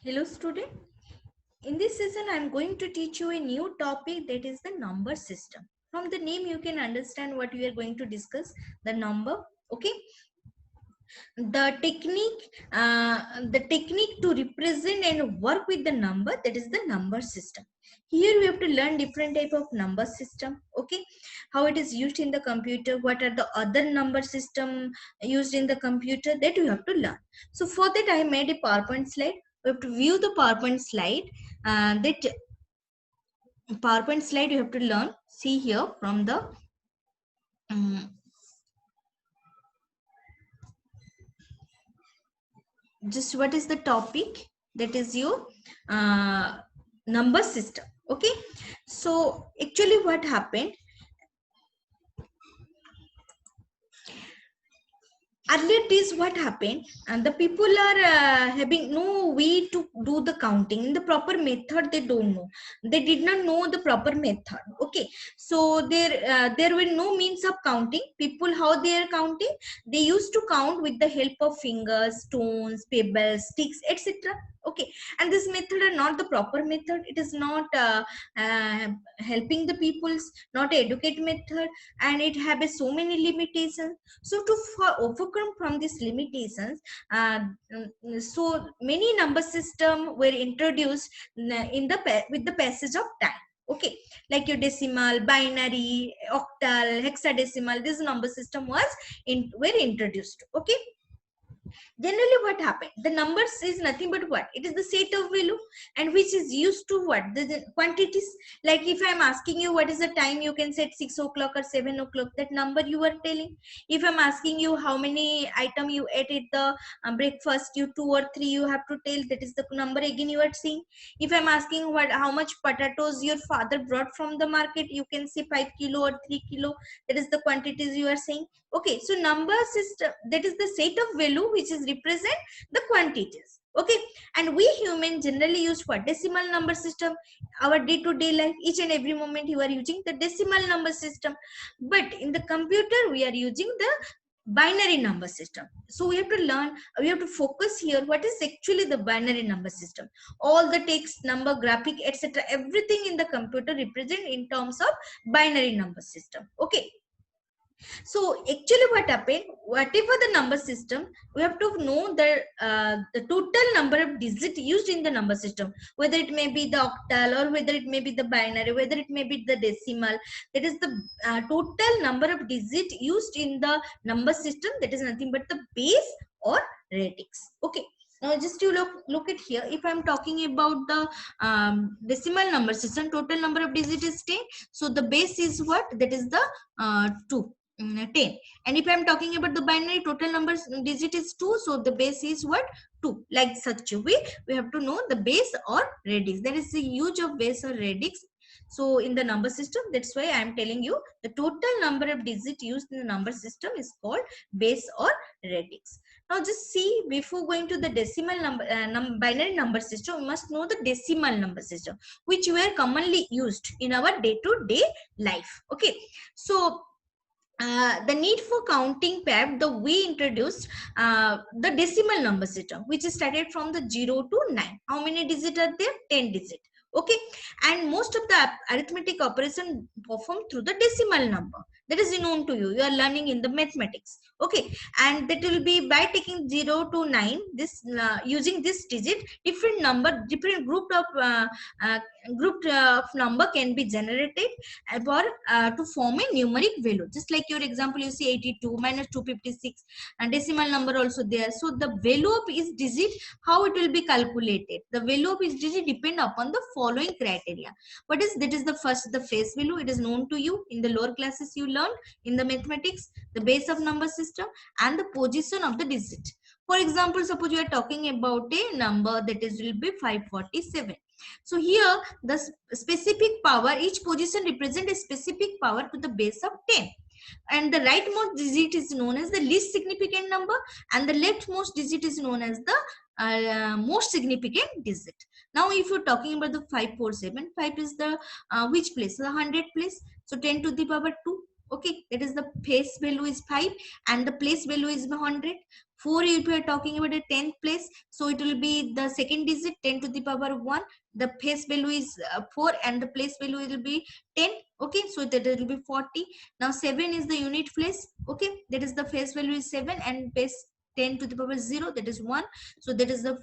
Hello student. In this session I am going to teach you a new topic, that is the number system. From the name you can understand what we are going to discuss, the number. Okay. The technique to represent and work with the number, that is the number system. Here we have to learn different type of number system. Okay. How it is used in the computer, what are the other number system used in the computer, that you have to learn. So for that I made a PowerPoint slide. We have to view the PowerPoint slide. That PowerPoint slide you have to learn. See here from the um, just what is the topic, that is your number system. Okay. So actually what happened earlier days, what happened, and the people are having no way to do the counting in the proper method. They don't know, they did not know the proper method. Okay. So there were no means of counting. People, how they are counting, they used to count with the help of fingers, stones, pebbles, sticks, etc. Okay. And this method are not the proper method. It is not uh, helping the peoples, not educate method, and it have so many limitations. So to overcome from these limitations, so many number system were introduced in the with the passage of time. Okay. Like your decimal, binary, octal, hexadecimal, this number system was were introduced. Okay. Generally what happened, the numbers is nothing but what, it is the set of value, and which is used to what, the quantities. Like if I'm asking you what is the time, you can set 6 o'clock or 7 o'clock, that number you are telling. If I'm asking you how many item you ate at the breakfast, you 2 or 3 you have to tell, that is the number again you are saying. If I'm asking what, how much potatoes your father brought from the market, you can say 5 kilo or 3 kilo, that is the quantities you are saying. Okay. So number system, that is the set of value which is represent the quantities. Okay. And we human generally use what, decimal number system. Our day-to-day life, each and every moment you are using the decimal number system. But in the computer we are using the binary number system. So we have to learn, we have to focus here, what is actually the binary number system. All the text, number, graphic, etc., everything in the computer represent in terms of binary number system. Okay. So actually what happened, whatever the number system, we have to know the total number of digits used in the number system, whether it may be the octal or whether it may be the binary, whether it may be the decimal. That is the total number of digits used in the number system, that is nothing but the base or radix. Okay. Now just you look at here. If I'm talking about the decimal number system, total number of digits is 10. So the base is what, that is the 2. 10. And if I'm talking about the binary, total numbers digit is 2, so the base is what, 2. Like such a way we have to know the base or radix. There is a use of base or radix. So in the number system, that's why I am telling you the total number of digits used in the number system is called base or radix. Now just see, before going to the decimal number binary number system, we must know the decimal number system, which were commonly used in our day-to-day life. Okay. So the need for counting PEP, the we introduced the decimal number system, which is started from the 0 to 9. How many digits are there? 10 digits. Okay. And most of the arithmetic operation performed through the decimal number. That is known to you. You are learning in the mathematics. Okay. And that will be by taking 0 to 9, this using this digit, different number, different uh, group of number can be generated for to form a numeric value. Just like your example, you see 82 minus 256, and decimal number also there. So the value of each digit, how it will be calculated, the value of each digit depend upon the following criteria. What is that? Is the first, the face value, it is known to you in the lower classes, you learned in the mathematics, the base of number system, and the position of the digit. For example, suppose you are talking about a number that is will be 547. So here the specific power, each position represent a specific power to the base of 10, and the rightmost digit is known as the least significant number, and the leftmost digit is known as the most significant digit. Now if you're talking about the 547, 5 is the which place, the 100 place. So 10 to the power 2. Okay, that is the face value is 5 and the place value is 100. 4, if we are talking about a 10th place, so it will be the second digit 10 to the power 1. The face value is 4 and the place value will be 10. Okay, so that will be 40. Now 7 is the unit place. Okay, that is the face value is 7 and base 10 to the power 0, that is 1. So that is the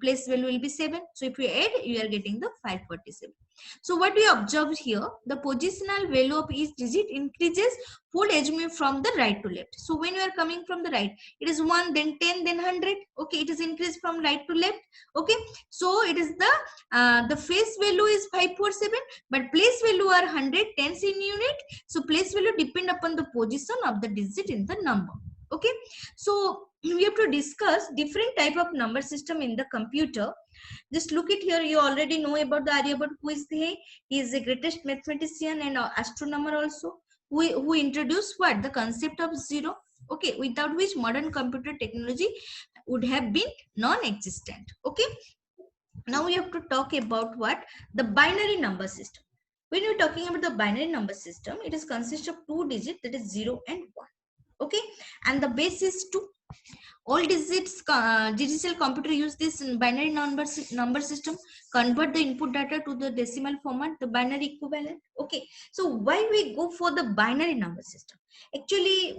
place value will be 7. So if you add, you are getting the 547. So what we observe here, the positional value of each digit increases fold as we from the right to left. So when you are coming from the right, it is 1, then 10, then 100. Okay, it is increased from right to left. Okay, so it is the face value is 547, but place value are 100 tens in unit. So place value depend upon the position of the digit in the number. Okay, so we have to discuss different type of number system in the computer. Just look at here, you already know about the Aryabhat. Who is he? He is the greatest mathematician and astronomer also, who introduced what? The concept of zero. Okay, without which modern computer technology would have been non-existent. Okay, now we have to talk about what? The binary number system. When you're talking about the binary number system, it is consists of two digits, that is 0 and 1. Okay, and the base is 2. All digits digital computer use this binary number system, convert the input data to the decimal format, the binary equivalent. Okay, so why we go for the binary number system? Actually,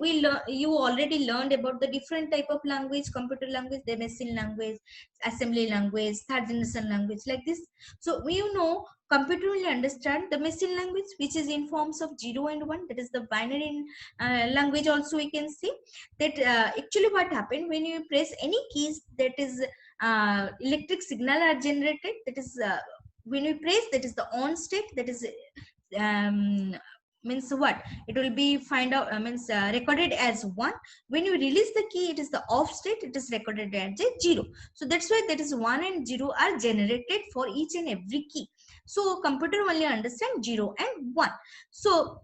you already learned about the different type of language, computer language, the machine language, assembly language, third generation language, like this. So you know, computer will understand the machine language, which is in forms of 0 and 1, that is the binary language. Also we can see that actually what happened when you press any keys, that is electric signal are generated, that is when you press, that is the on state, that is um, means what, it will be find out means recorded as 1. When you release the key, it is the off state, it is recorded as a 0. So that's why that is 1 and 0 are generated for each and every key. So computer only understand 0 and 1. So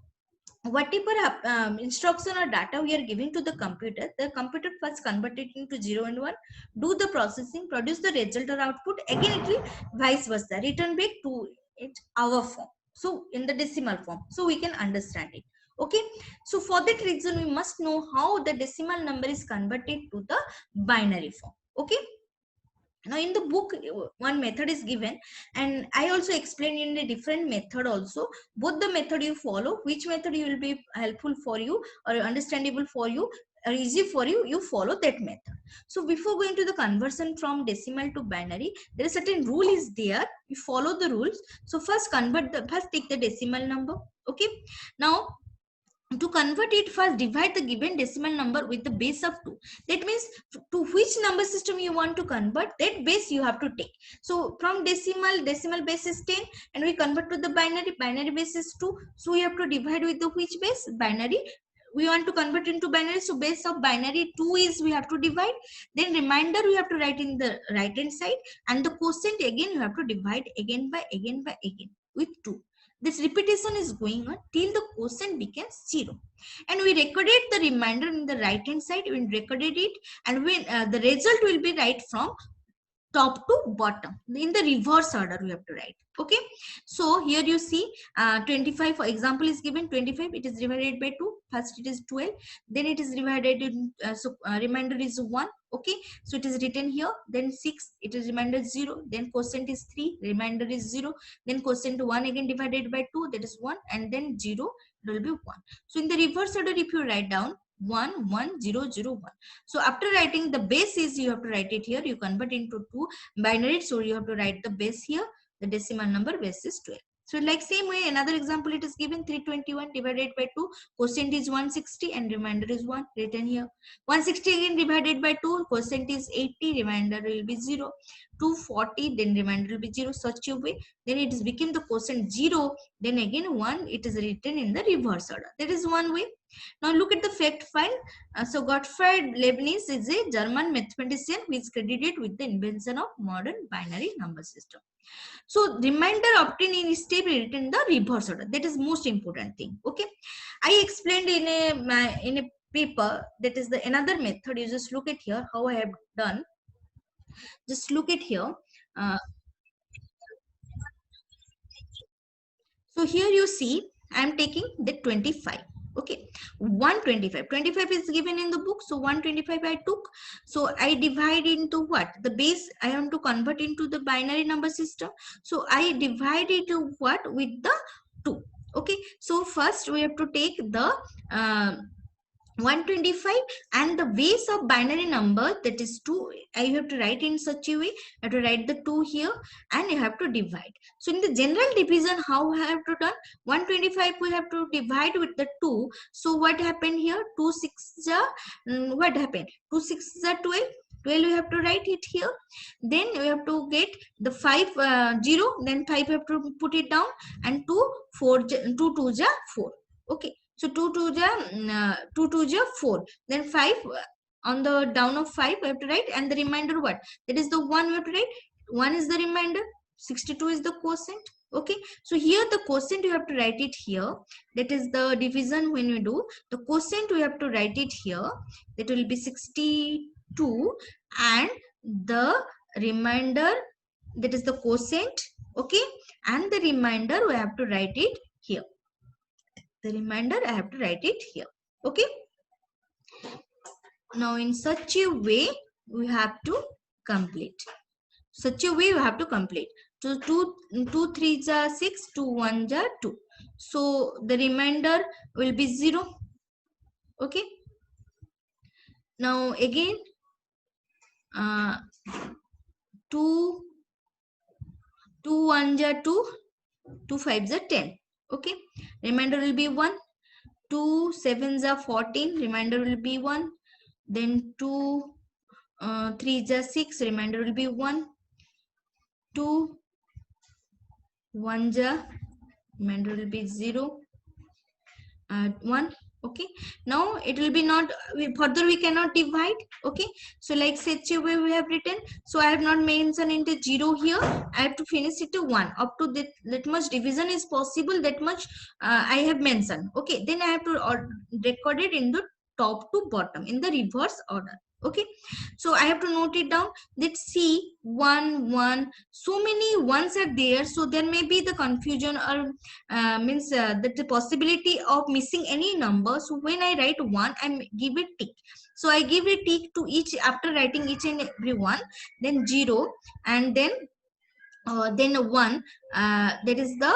whatever instruction or data we are giving to the computer first convert it into 0 and 1, do the processing, produce the result or output, again it will vice versa return back to it our form, so in the decimal form, so we can understand it. Okay, so for that reason we must know how the decimal number is converted to the binary form. Okay, now in the book one method is given, and I also explained in a different method also. Both the method you follow, which method you will be helpful for you or understandable for you or easy for you, you follow that method. So before going to the conversion from decimal to binary, there is certain rule is there, you follow the rules. So first first take the decimal number. Okay, now to convert it, first divide the given decimal number with the base of 2. That means to which number system you want to convert, that base you have to take. So from decimal base is 10 and we convert to the binary base is 2. So we have to divide with the which base? Binary. We want to convert into binary, so base of binary 2 is we have to divide, then remainder we have to write in the right hand side, and the quotient again you have to divide again by again with 2. This repetition is going on till the quotient becomes 0. And we recorded the remainder in the right hand side, we recorded it, and when the result will be right from top to bottom in the reverse order we have to write. Okay, so here you see 25 for example is given 25, it is divided by 2, first it is 12, then it is divided in remainder is 1. Okay, so it is written here, then 6, it is remainder 0, then quotient is 3, remainder is 0, then quotient 1 again divided by 2, that is 1, and then 0, it will be 1. So in the reverse order if you write down 1 1 0 0 1. So after writing the base is, you have to write it here, you convert into 2 binary, so you have to write the base here, the decimal number base is 12. So like same way another example it is given 321 divided by 2, quotient is 160 and remainder is 1, written here. 160 again divided by 2, quotient is 80, remainder will be 0. 240, then remainder will be 0, such a way, then it is became the quotient 0, then again 1, it is written in the reverse order. That is one way. Now look at the fact file. So Gottfried Leibniz is a German mathematician who is credited with the invention of modern binary number system. So remainder obtained in step written in the reverse order. That is most important thing. Okay, I explained in a paper, that is the another method. You just look at here how I have done. Just look at here. Uh, so here you see I am taking the 25. Okay, 125. 25 is given in the book, so 125 I took. So I divide into what? The base I want to convert into the binary number system. So I divide it to what? With the 2. Okay, so first we have to take the 125 and the base of binary number, that is 2. I have to write in such a way. I have to write the 2 here and you have to divide. So in the general division, how I have to done? 125 we have to divide with the 2. So what happened here? 2 6 what happened? 2 6 12. 12 you have to write it here. Then you have to get the 5 0. Then 5 you have to put it down, and 2 4 2 2 4. Okay. So 2 2 ja 4. Then 5 on the down of 5 we have to write, and the remainder what? That is the 1 we have to write. 1 is the remainder. 62 is the quotient. Okay. So here the quotient you have to write it here. That is the division when you do. The quotient we have to write it here. That will be 62, and the remainder, that is the quotient. Okay. And the remainder we have to write it here. The remainder I have to write it here. Okay. Now in such a way we have to complete. Such a way we have to complete. So 2 3 ja 6, 2 1 ja 2. So the remainder will be 0. Okay. Now again 2 1 ja 2, 2 5 ja 10. Okay. Remainder will be 1. 2 7 ja 14. Remainder will be 1. Then 2 3 ja 6. Remainder will be 1. 2 1 ja, remainder will be 0. 1. Okay. Now it will be not, further we cannot divide. Okay. So like such a way we have written. So I have not mentioned into 0 here. I have to finish it to 1. Up to that much division is possible, that much I have mentioned. Okay. Then I have to record it in the top to bottom in the reverse order. Okay. So I have to note it down. That see 1 1, so many ones are there, so there may be the confusion, or means that the possibility of missing any number. So when I write 1, I give it tick. So I give a tick to each after writing each and every one. Then 0, and then 1. That is the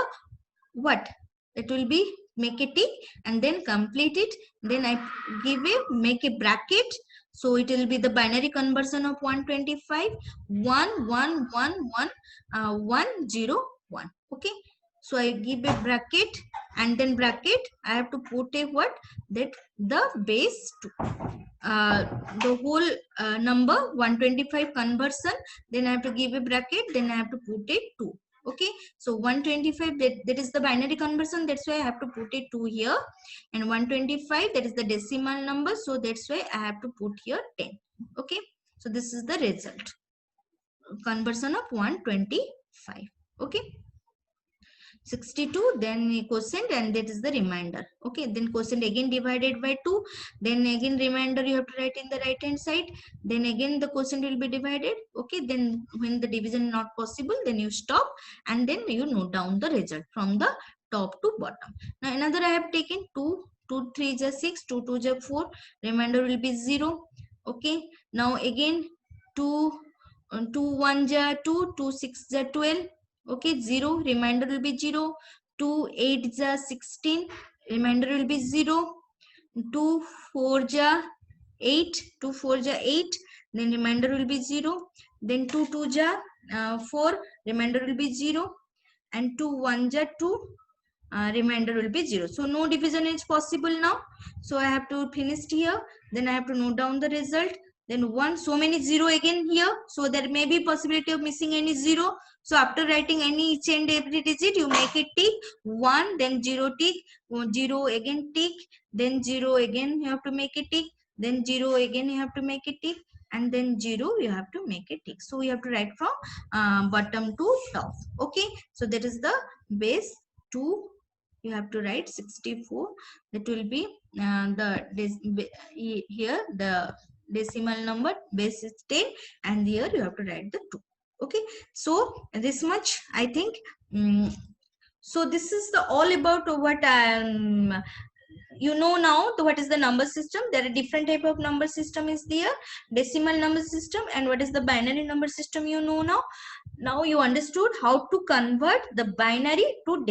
what? It will be make a tick and then complete it. Then I give a make a bracket. So it will be the binary conversion of 125. 1 1 1 1 1 0 1. Okay. So I give a bracket, and then bracket I have to put a what? That the base 2. The whole number 125 conversion. Then I have to give a bracket. Then I have to put a 2. Okay. So 125, that is the binary conversion. That's why I have to put a 2 here. And 125, that is the decimal number. So that's why I have to put here 10. Okay. So this is the result. Conversion of 125. Okay. 62, then quotient, and that is the remainder. Okay. Then quotient again divided by 2. Then again remainder you have to write in the right hand side. Then again the quotient will be divided. Okay. Then when the division is not possible, then you stop, and then you note down the result from the top to bottom. Now another I have taken 2 2 3 ja 6, 2 2 ja 4. Remainder will be 0. Okay. Now again 2 2 1 ja 2, 2 6 ja 12. Okay. 0. Remainder will be 0. 2 8 ja 16. Remainder will be 0. 2 4 ja 8. 2 4 ja 8. Then remainder will be 0. Then 2 2 ja 4. Remainder will be 0. And 2 1 ja 2. Remainder will be 0. So no division is possible now. So I have to finish here. Then I have to note down the result. Then 1, so many 0 again here. So there may be possibility of missing any 0. So after writing any each and every digit, you make it tick. 1, then 0 tick. 0 again tick. Then 0 again you have to make it tick. Then 0 again you have to make it tick. And then 0 you have to make it tick. So you have to write from bottom to top. Okay. So that is the base 2. You have to write 64. That will be here the decimal number, base is 10, and here you have to write the 2. Okay. So this much I think. So this is the all about what you know now what is the number system. There are different type of number system is there, decimal number system, and what is the binary number system, you know now. Now you understood how to convert the binary to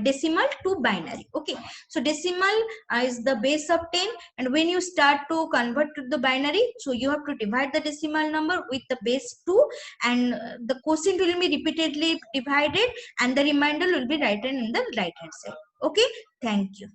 decimal to binary. Okay, so decimal is the base of 10, and when you start to convert to the binary, so you have to divide the decimal number with the base 2, and the quotient will be repeatedly divided, and the remainder will be written in the right hand side. Okay, thank you.